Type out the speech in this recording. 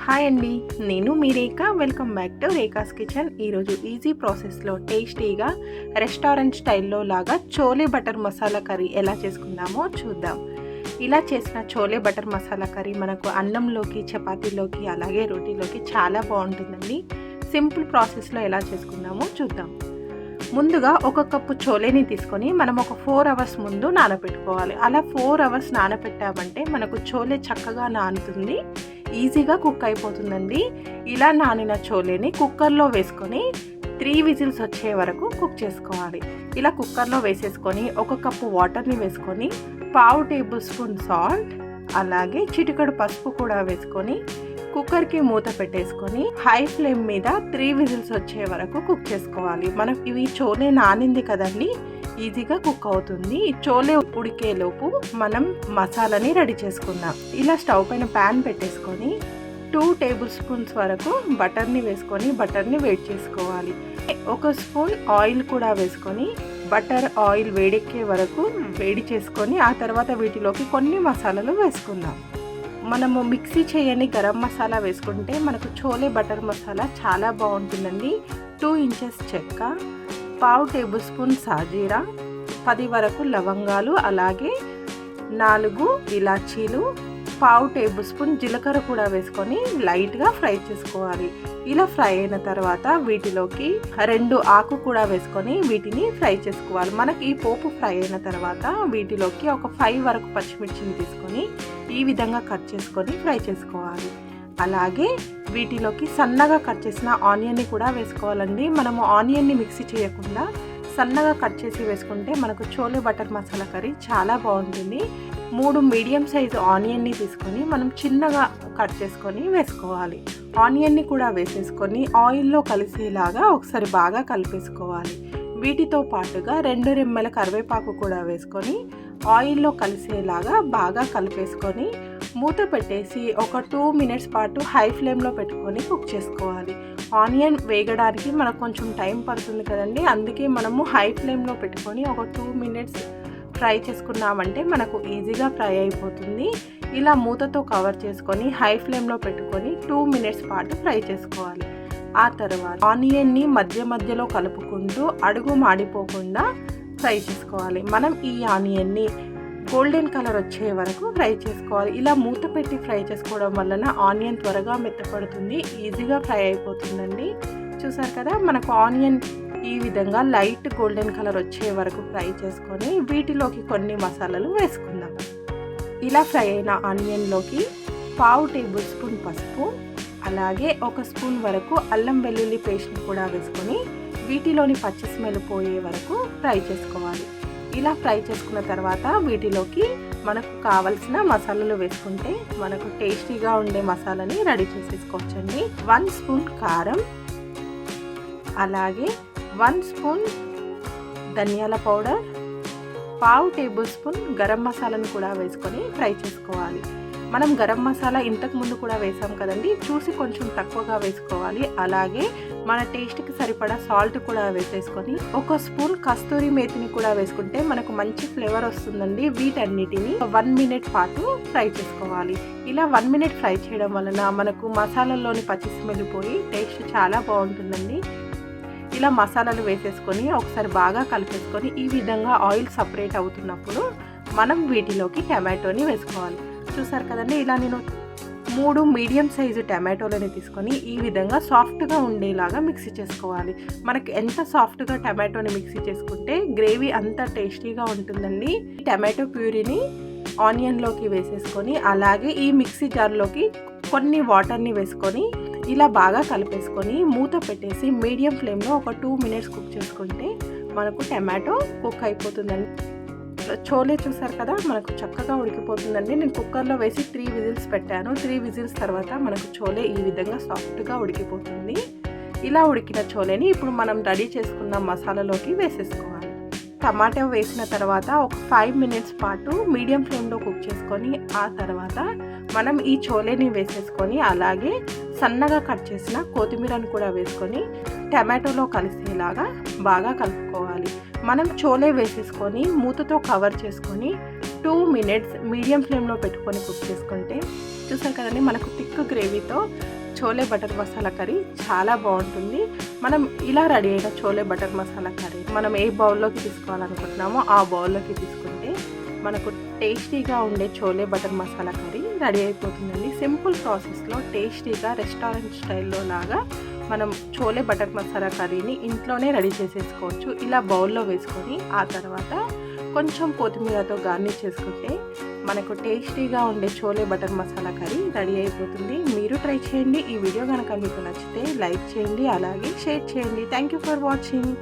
Hi అండి, నేను మీ Rekha. Welcome back to Rekha's kitchen. ఈరోజు ఈజీ ప్రాసెస్లో టేస్టీగా రెస్టారెంట్ స్టైల్లో లాగా చోలే బటర్ మసాలా కర్రీ ఎలా చేసుకుందామో చూద్దాం. ఇలా చేసిన చోలే బటర్ మసాలా కర్రీ మనకు అన్నంలోకి, చపాతీలోకి, అలాగే రోటీలోకి చాలా బాగుంటుందండి. సింపుల్ ప్రాసెస్లో ఎలా చేసుకుందామో చూద్దాం. ముందుగా ఒక కప్పు చోలేని తీసుకొని మనం ఒక 4 అవర్స్ ముందు నానబెట్టుకోవాలి. అలా 4 అవర్స్ నానబెట్టామంటే మనకు చోలే చక్కగా నానుతుంది, ఈజీగా కుక్ అయిపోతుందండి. ఇలా నానిన చోలేని కుక్కర్లో వేసుకొని 3 విజిల్స్ వచ్చే వరకు కుక్ చేసుకోవాలి. ఇలా కుక్కర్లో వేసేసుకొని ఒక కప్పు వాటర్ని వేసుకొని 1/2 టేబుల్ స్పూన్ సాల్ట్, అలాగే చిటికెడు పసుపు కూడా వేసుకొని కుక్కర్కి మూత పెట్టేసుకొని హై ఫ్లేమ్ మీద 3 విజిల్స్ వచ్చే వరకు కుక్ చేసుకోవాలి. మనం ఇవి చోలే నానింది కదండి, ఈజీగా కుక్ అవుతుంది. చోలే ఉడికేలోపు మనం మసాలాని రెడీ చేసుకుందాం. ఇలా స్టవ్ పైన ప్యాన్ పెట్టేసుకొని 2 టేబుల్ స్పూన్స్ వరకు బటర్ని వేసుకొని బటర్ని వేడి చేసుకోవాలి. 1 స్పూన్ ఆయిల్ కూడా వేసుకొని బటర్ ఆయిల్ వేడెక్కే వరకు వేడి చేసుకొని ఆ తర్వాత వీటిలోకి కొన్ని మసాలాలు వేసుకుందాం. మనము మిక్సీ చేయని గరం మసాలా వేసుకుంటే మనకు చోలే బటర్ మసాలా చాలా బాగుంటుందండి. 2 ఇంచెస్ చెక్క, 1/2 టేబుల్ స్పూన్ సాజీరా, 10 వరకు లవంగాలు, అలాగే 4 ఇలాచీలు, 1/2 టేబుల్ స్పూన్ జీలకర్ర కూడా వేసుకొని లైట్గా ఫ్రై చేసుకోవాలి. ఇలా ఫ్రై అయిన తర్వాత వీటిలోకి 2 ఆకు కూడా వేసుకొని వీటిని ఫ్రై చేసుకోవాలి. మనకి ఈ పోపు ఫ్రై అయిన తర్వాత వీటిలోకి ఒక 5 వరకు పచ్చిమిర్చిని తీసుకొని ఈ విధంగా కట్ చేసుకొని ఫ్రై చేసుకోవాలి. అలాగే వీటిలోకి సన్నగా కట్ చేసిన ఆనియన్ని కూడా వేసుకోవాలండి. మనము ఆనియన్ని మిక్సీ చేయకుండా సన్నగా కట్ చేసి వేసుకుంటే మనకు చోలే బటర్ మసాలా కర్రీ చాలా బాగుంటుంది. 3 మీడియం సైజు ఆనియన్ని తీసుకొని మనం చిన్నగా కట్ చేసుకొని వేసుకోవాలి. ఆనియన్ని కూడా వేసేసుకొని ఆయిల్లో కలిసేలాగా ఒకసారి బాగా కలిపేసుకోవాలి. వీటితో పాటుగా 2 రెమ్మల కరివేపాకు కూడా వేసుకొని ఆయిల్లో కలిసేలాగా బాగా కలిపేసుకొని మూత పెట్టేసి ఒక 2 మినిట్స్ పాటు హై ఫ్లేమ్లో పెట్టుకొని కుక్ చేసుకోవాలి. ఆనియన్ వేగడానికి మనకు కొంచెం టైం పడుతుంది కదండి, అందుకే మనము హై ఫ్లేమ్లో పెట్టుకొని ఒక 2 మినిట్స్ ఫ్రై చేసుకున్నామంటే మనకు ఈజీగా ఫ్రై అయిపోతుంది. ఇలా మూతతో కవర్ చేసుకొని హై ఫ్లేమ్లో పెట్టుకొని 2 మినిట్స్ పాటు ఫ్రై చేసుకోవాలి. ఆ తర్వాత ఆనియన్ని మధ్య మధ్యలో కలుపుకుంటూ అడుగు మాడిపోకుండా ఫ్రై చేసుకోవాలి. మనం ఈ ఆనియన్ని గోల్డెన్ కలర్ వచ్చే వరకు ఫ్రై చేసుకోవాలి. ఇలా మూత పెట్టి ఫ్రై చేసుకోవడం వలన ఆనియన్ త్వరగా మెత్తపడుతుంది, ఈజీగా ఫ్రై అయిపోతుందండి. చూసారు కదా, మనకు ఆనియన్ ఈ విధంగా లైట్ గోల్డెన్ కలర్ వచ్చే వరకు ఫ్రై చేసుకొని వీటిలోకి కొన్ని మసాలాలు వేసుకుందాం. ఇలా ఫ్రై అయిన ఆనియన్లోకి 1/2 టేబుల్ స్పూన్ పసుపు, అలాగే 1 స్పూన్ వరకు అల్లం వెల్లుల్లి పేస్ట్ని కూడా వేసుకొని వీటిలోని పచ్చి స్మెల్ పోయే వరకు ఫ్రై చేసుకోవాలి. ఇలా ఫ్రై చేసుకున్న తర్వాత వీటిలోకి మనకు కావలసిన మసాలాలు వేసుకుంటే మనకు టేస్టీగా ఉండే మసాలాని రెడీ చేసేసుకోవచ్చండి. 1 స్పూన్ కారం, అలాగే 1 స్పూన్ ధనియాల పౌడర్, 1/2 టేబుల్ స్పూన్ గరం మసాలాను కూడా వేసుకొని ఫ్రై చేసుకోవాలి. మనం గరం మసాలా ఇంతకు ముందు కూడా వేసాం కదండి, చూసి కొంచెం తక్కువగా వేసుకోవాలి. అలాగే మన టేస్ట్కి సరిపడా సాల్ట్ కూడా వేసేసుకొని 1 స్పూన్ కస్తూరి మేతిని కూడా వేసుకుంటే మనకు మంచి ఫ్లేవర్ వస్తుందండి. వీటన్నిటిని 1 మినిట్ పాటు ఫ్రై చేసుకోవాలి. ఇలా 1 మినిట్ ఫ్రై చేయడం వలన మనకు మసాలాల్లోని పచ్చి స్మెల్ పోయి టేస్ట్ చాలా బాగుంటుందండి. ఇలా మసాలాలు వేసేసుకొని ఒకసారి బాగా కలిపేసుకొని ఈ విధంగా ఆయిల్ సపరేట్ అవుతున్నప్పుడు మనం వీటిలోకి టమాటోని వేసుకోవాలి. చూసారు కదండి, ఇలా నేను 3 మీడియం సైజు టమాటోలని తీసుకొని ఈ విధంగా సాఫ్ట్గా ఉండేలాగా మిక్సీ చేసుకోవాలి. మనకి ఎంత సాఫ్ట్గా టమాటోని మిక్సీ చేసుకుంటే గ్రేవీ అంత టేస్టీగా ఉంటుందండి. టమాటో ప్యూరీని ఆనియన్లోకి వేసేసుకొని అలాగే ఈ మిక్సీ జార్లోకి కొన్ని వాటర్ని వేసుకొని ఇలా బాగా కలిపేసుకొని మూత పెట్టేసి మీడియం ఫ్లేమ్లో ఒక 2 మినిట్స్ కుక్ చేసుకుంటే మనకు టమాటో కుక్ అయిపోతుందండి. చోలే చూసారు కదా, మనకు చక్కగా ఉడికిపోతుందండి. నేను కుక్కర్లో వేసి 3 విజిల్స్ పెట్టాను. 3 విజిల్స్ తర్వాత మనకు చోలే ఈ విధంగా సాఫ్ట్గా ఉడికిపోతుంది. ఇలా ఉడికిన చోలేని ఇప్పుడు మనం రెడీ చేసుకున్న మసాలాలోకి వేసేసుకోవాలి. టమాటో వేసిన తర్వాత ఒక 5 మినిట్స్ పాటు మీడియం ఫ్లేమ్లో కుక్ చేసుకొని ఆ తర్వాత మనం ఈ చోలేని వేసేసుకొని అలాగే సన్నగా కట్ చేసిన కొత్తిమీరను కూడా వేసుకొని టమాటోలో కలిసేలాగా బాగా కలుపుకోవాలి. మనం చోలే వేసేసుకొని మూతతో కవర్ చేసుకొని 2 మినిట్స్ మీడియం ఫ్లేమ్లో పెట్టుకొని కుక్ చేసుకుంటే చూసారు కదండి, మనకు థిక్ గ్రేవీతో చోలే బటర్ మసాలా కర్రీ చాలా బాగుంటుంది. మనం ఇలా రెడీ అయిన చోలే బటర్ మసాలా కర్రీ మనం ఏ బౌల్లోకి తీసుకోవాలనుకుంటున్నామో ఆ బౌల్లోకి తీసుకుంటే మనకు టేస్టీగా ఉండే chole butter masala curry ready అయిపోతుందండి. సింపుల్ ప్రాసెస్లో టేస్టీగా రెస్టారెంట్ స్టైల్లో లాగా మనం చోలే బటర్ మసాలా కర్రీని ఇంట్లోనే రెడీ చేసేసుకోవచ్చు. ఇలా బౌల్లో వేసుకొని ఆ తర్వాత కొంచెం కొత్తిమీరతో గార్నిష్ చేసుకుంటే మనకు టేస్టీగా ఉండే chole butter masala curry ready అయిపోతుంది. మీరు ట్రై చేయండి. ఈ వీడియో కనుక మీకు నచ్చితే లైక్ చేయండి, అలాగే షేర్ చేయండి. Thank you for watching.